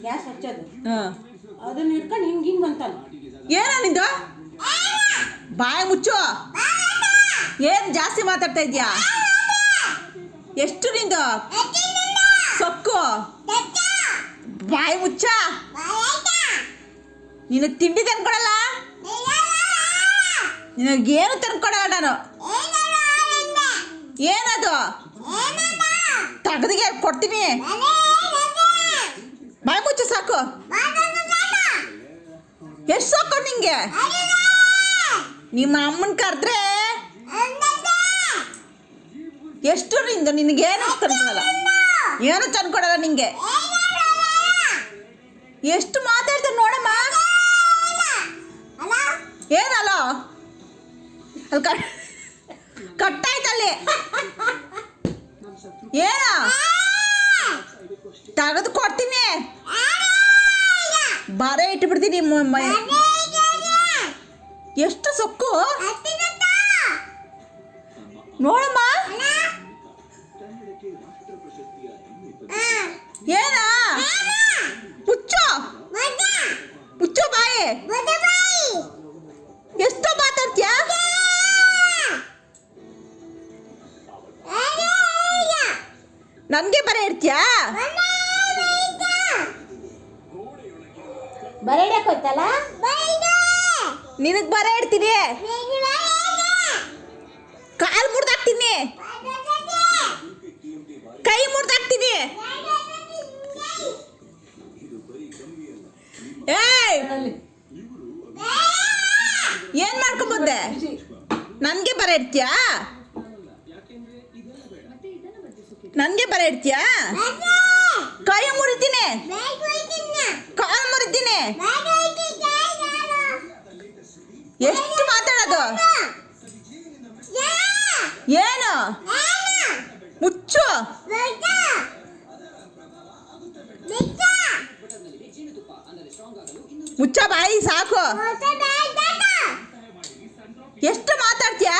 Gas ಹಚ್ಚೋದು. ಅದನ್ನ ಹಿಡ್ಕೊಂಡು ಹಿಂಗೆ ಅಂತಾನ. ಏನ ನಿಂದು? ಬಾಯಿ ಮುಚ್ಚು. ಏನು ಜಾಸ್ತಿ ಮಾತಾಡ್ತಾ ಇದೆಯಾ? ಎಷ್ಟು ನಿಂದು ಸೊಕ್ಕು? ಬಾಯಿ ಮುಚ್ಚ. ನಿನಗೆ ತಿಂಡಿ ತಂದ್ಕೊಡಲ್ಲ, ನಿನಗೇನು ತಂದ್ಕೊಡಲ್ಲ ನಾನು. ಏನದು? ತಗದಿಗೆ ಕೊಡ್ತೀನಿ. ಬಾಯಿ ಮುಚ್ಚು ಸಾಕು. ಎಷ್ಟು ಸಾಕು ನಿಂಗೆ? ನಿಮ್ಮ ಅಮ್ಮನ ಕರೆದ್ರೆ ಎಷ್ಟು ನಿಂದು? ನಿನಗೇನು ತಂದ್ಕೊಡಲ್ಲ, ಏನು ತಂದ್ಕೊಡಲ್ಲ ನಿಂಗೆ. ಎಷ್ಟು ಮಾತಾಡ್ತೀನಿ ನೋಡಮ್ಮ. ಏನಲ್ಲ ಅಲ್ಲಿ ಕಟ್ಟಾಯ್ತಲ್ಲಿ. ಏನ ತೆಗೆದು ಕೊಡ್ತೀನಿ. ಬರ ಇಟ್ಬಿಡ್ತೀನಿ. ಎಷ್ಟು ಸೊಕ್ಕು ನೋಡಮ್ಮ. ಏನ ಮುಚ್ಚು, ಮುಚ್ಚು ಬಾಯಿ. ಎಷ್ಟು ಮಾತಾಡ್ತೀಯ? ನನಗೆ ಬರ ಇಡ್ತೀಯಾ? ಬರ ಹಿಡಿಯೋಕೋಯ್ತಲ್ಲ. ನಿನಗೆ ಬರ ಇಡ್ತೀನಿ. ಕಾಲು ಮುರಿದಾಕ್ತೀನಿ, ಕೈ ಮುರಿದಾಕ್ತೀನಿ. ಏಯ್ ಏನ್ ಮಾಡ್ಕೊಂಬಂದೆ? ನನಗೆ ಬರ ಇಡ್ತೀಯಾ? ನನಗೆ ಬರ ಇಡ್ತೀಯಾ? ಕೈ ಮುರಿತೀನಿ, ಕಾಲು ಮುರಿತೀನಿ. ಎಷ್ಟು ಮಾತಾಡೋದು? ಏನು ಮುಚ್ಚು. ಮುಚ್ಚ ಬಾಯಿ ಸಾಕು. ಎಷ್ಟು ಮಾತಾಡ್ತೀಯಾ?